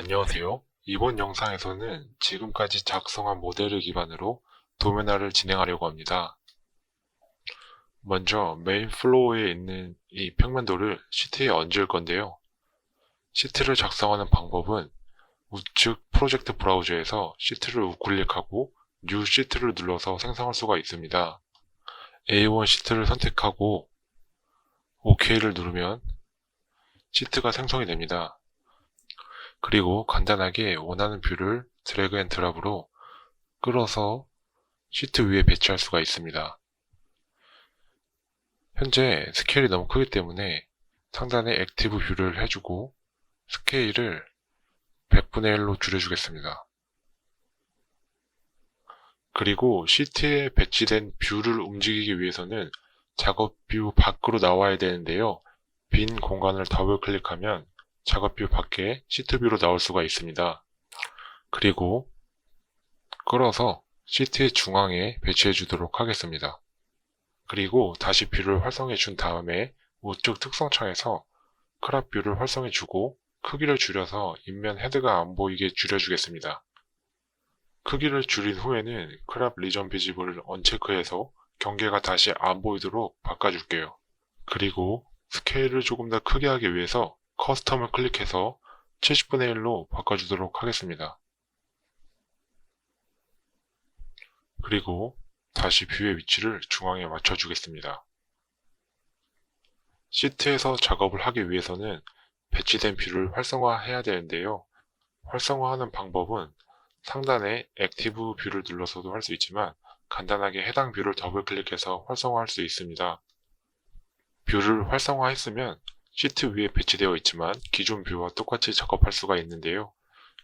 안녕하세요. 이번 영상에서는 지금까지 작성한 모델을 기반으로 도면화를 진행하려고 합니다. 먼저 메인 플로우에 있는 이 평면도를 시트에 얹을 건데요. 시트를 작성하는 방법은 우측 프로젝트 브라우저에서 시트를 우클릭하고 뉴 시트를 눌러서 생성할 수가 있습니다. A1 시트를 선택하고 OK를 누르면 시트가 생성이 됩니다. 그리고 간단하게 원하는 뷰를 드래그 앤 드랍으로 끌어서 시트 위에 배치할 수가 있습니다. 현재 스케일이 너무 크기 때문에 상단에 액티브 뷰를 해주고 스케일을 100분의 1로 줄여주겠습니다. 그리고 시트에 배치된 뷰를 움직이기 위해서는 작업 뷰 밖으로 나와야 되는데요. 빈 공간을 더블 클릭하면 작업 뷰 밖에 시트 뷰로 나올 수가 있습니다. 그리고 끌어서 시트의 중앙에 배치해 주도록 하겠습니다. 그리고 다시 뷰를 활성해 준 다음에 우측 특성창에서 크롭 뷰를 활성해 주고 크기를 줄여서 인면 헤드가 안 보이게 줄여주겠습니다. 크기를 줄인 후에는 크롭 리전 비지블을 언체크해서 경계가 다시 안 보이도록 바꿔줄게요. 그리고 스케일을 조금 더 크게 하기 위해서 커스텀을 클릭해서 70분의 1로 바꿔주도록 하겠습니다. 그리고 다시 뷰의 위치를 중앙에 맞춰주겠습니다. 시트에서 작업을 하기 위해서는 배치된 뷰를 활성화해야 되는데요. 활성화하는 방법은 상단에 액티브 뷰를 눌러서도 할 수 있지만 간단하게 해당 뷰를 더블 클릭해서 활성화할 수 있습니다. 뷰를 활성화했으면 시트 위에 배치되어 있지만 기존 뷰와 똑같이 작업할 수가 있는데요.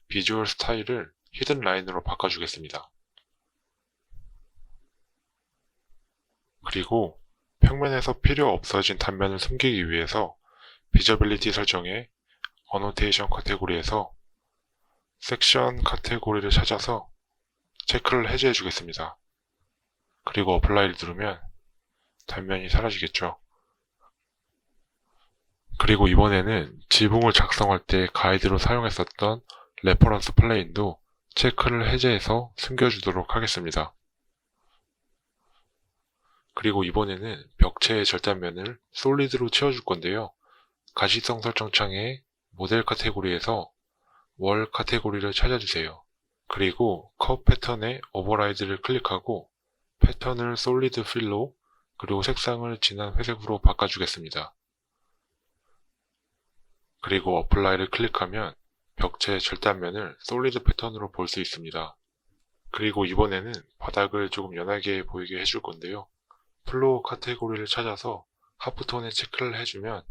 비주얼 스타일을 히든 라인으로 바꿔주겠습니다. 그리고 평면에서 필요 없어진 단면을 숨기기 위해서 비저빌리티 설정에 어노테이션 카테고리에서 섹션 카테고리를 찾아서 체크를 해제해 주겠습니다. 그리고 어플라이를 누르면 단면이 사라지겠죠. 그리고 이번에는 지붕을 작성할 때 가이드로 사용했었던 레퍼런스 플레인도 체크를 해제해서 숨겨주도록 하겠습니다. 그리고 이번에는 벽체의 절단면을 솔리드로 채워줄 건데요. 가시성 설정 창에 모델 카테고리에서 월 카테고리를 찾아주세요. 그리고 컵 패턴의 오버라이드를 클릭하고 패턴을 솔리드 필로 그리고 색상을 진한 회색으로 바꿔주겠습니다. 그리고 어플라이를 클릭하면 벽체 절단면을 솔리드 패턴으로 볼 수 있습니다. 그리고 이번에는 바닥을 조금 연하게 보이게 해줄 건데요. 플로우 카테고리를 찾아서 하프톤에 체크를 해주면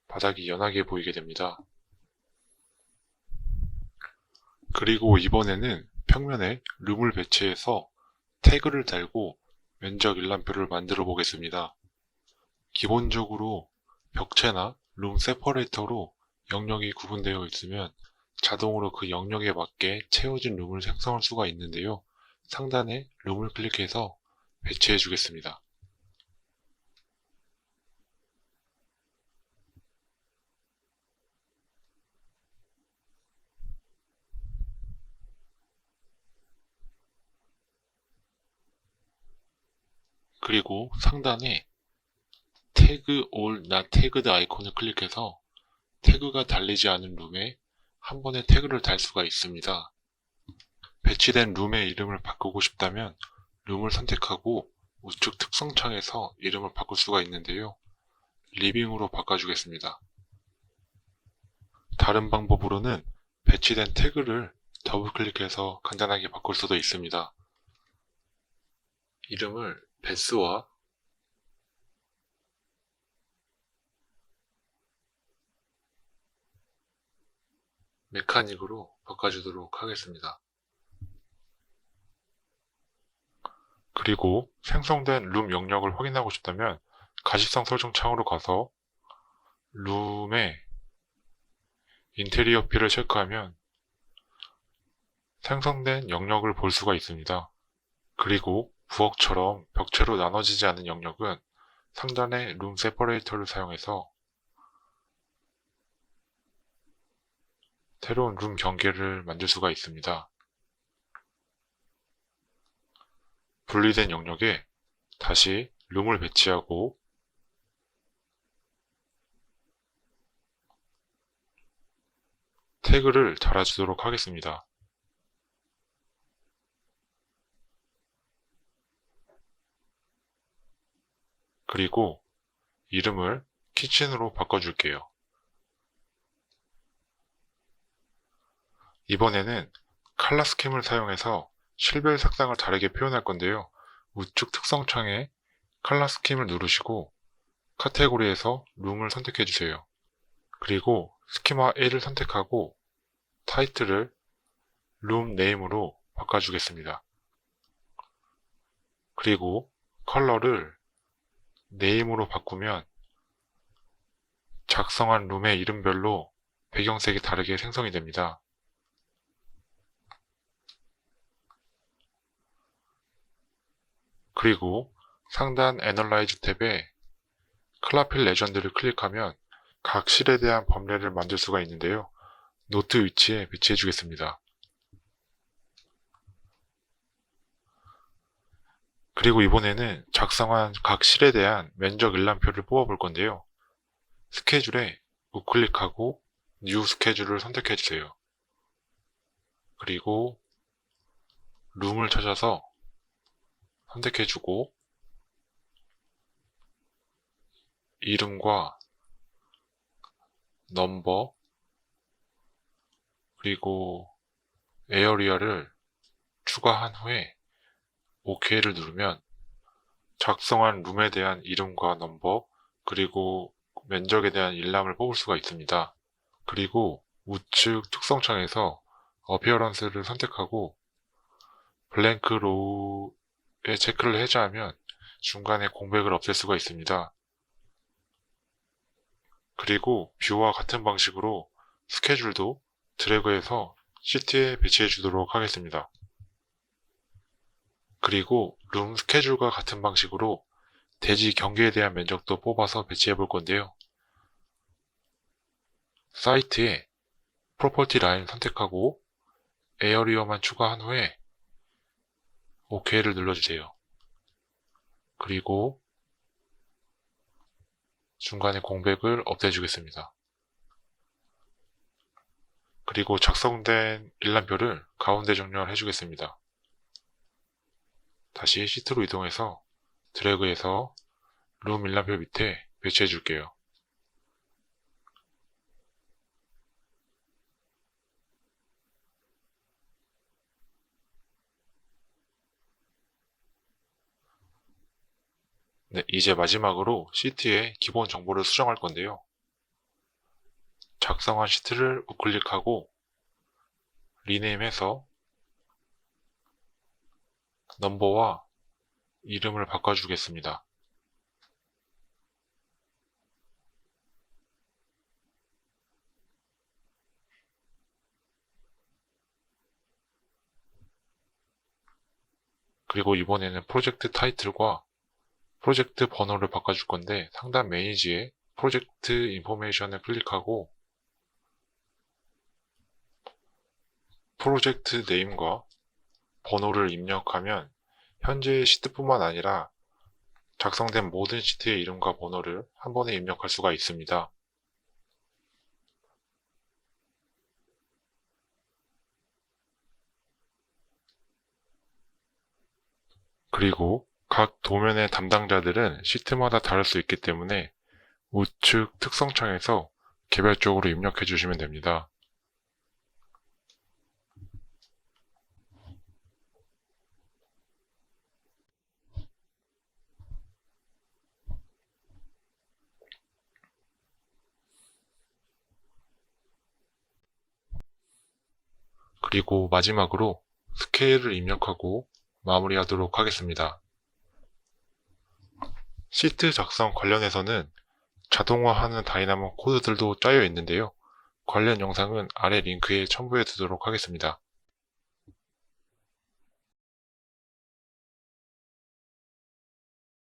바닥이 연하게 보이게 됩니다. 그리고 이번에는 평면에 룸을 배치해서 태그를 달고 면적 일람표를 만들어 보겠습니다. 기본적으로 벽체나 룸 세퍼레이터로 영역이 구분되어 있으면 자동으로 그 영역에 맞게 채워진 룸을 생성할 수가 있는데요. 상단에 룸을 클릭해서 배치해 주겠습니다. 그리고 상단에 태그 all not tagged 아이콘을 클릭해서 태그가 달리지 않은 룸에 한 번에 태그를 달 수가 있습니다. 배치된 룸의 이름을 바꾸고 싶다면 룸을 선택하고 우측 특성창에서 이름을 바꿀 수가 있는데요. 리빙으로 바꿔주겠습니다. 다른 방법으로는 배치된 태그를 더블 클릭해서 간단하게 바꿀 수도 있습니다. 이름을 베스와 메카닉으로 바꿔주도록 하겠습니다. 그리고 생성된 룸 영역을 확인하고 싶다면 가시성 설정 창으로 가서 룸의 인테리어 필을 체크하면 생성된 영역을 볼 수가 있습니다. 그리고 부엌처럼 벽체로 나눠지지 않은 영역은 상단의 룸 세퍼레이터를 사용해서 새로운 룸 경계를 만들 수가 있습니다. 분리된 영역에 다시 룸을 배치하고 태그를 달아주도록 하겠습니다. 그리고 이름을 키친으로 바꿔줄게요. 이번에는 컬러 스킴을 사용해서 실별 색상을 다르게 표현할 건데요. 우측 특성창에 컬러 스킴을 누르시고 카테고리에서 룸을 선택해주세요. 그리고 스키마 1을 선택하고 타이틀을 룸 네임으로 바꿔주겠습니다. 그리고 컬러를 네임으로 바꾸면 작성한 룸의 이름별로 배경색이 다르게 생성이 됩니다. 그리고 상단 애널라이즈 탭에 클라필 레전드를 클릭하면 각 실에 대한 범례를 만들 수가 있는데요. 노트 위치에 배치해 주겠습니다. 그리고 이번에는 작성한 각 실에 대한 면적 일람표를 뽑아 볼 건데요. 스케줄에 우클릭하고 뉴 스케줄을 선택해 주세요. 그리고 룸을 찾아서 선택해 주고 이름과 넘버 그리고 에어리어를 추가한 후에 OK를 누르면 작성한 룸에 대한 이름과 넘버 그리고 면적에 대한 일람을 뽑을 수가 있습니다. 그리고 우측 특성창에서 어피어런스를 선택하고 블랭크 로우에 체크를 해제하면 중간에 공백을 없앨 수가 있습니다. 그리고 뷰와 같은 방식으로 스케줄도 드래그해서 시트에 배치해 주도록 하겠습니다. 그리고 룸 스케줄과 같은 방식으로 대지 경계에 대한 면적도 뽑아서 배치해 볼 건데요. 사이트에 프로퍼티 라인 선택하고 에어리어만 추가한 후에 OK를 눌러주세요. 그리고 중간에 공백을 없애주겠습니다. 그리고 작성된 일람표를 가운데 정렬해 주겠습니다. 다시 시트로 이동해서 드래그해서 룸 일람표 밑에 배치해 줄게요. 네, 이제 마지막으로 시트의 기본 정보를 수정할 건데요. 작성한 시트를 우클릭하고 리네임해서 넘버와 이름을 바꿔주겠습니다. 그리고 이번에는 프로젝트 타이틀과 프로젝트 번호를 바꿔줄 건데 상단 매니지에 프로젝트 인포메이션을 클릭하고 프로젝트 네임과 번호를 입력하면 현재의 시트뿐만 아니라 작성된 모든 시트의 이름과 번호를 한 번에 입력할 수가 있습니다. 그리고 각 도면의 담당자들은 시트마다 다를 수 있기 때문에 우측 특성창에서 개별적으로 입력해 주시면 됩니다. 그리고 마지막으로 스케일을 입력하고 마무리하도록 하겠습니다. 시트 작성 관련해서는 자동화하는 다이나모 코드들도 짜여 있는데요. 관련 영상은 아래 링크에 첨부해 두도록 하겠습니다.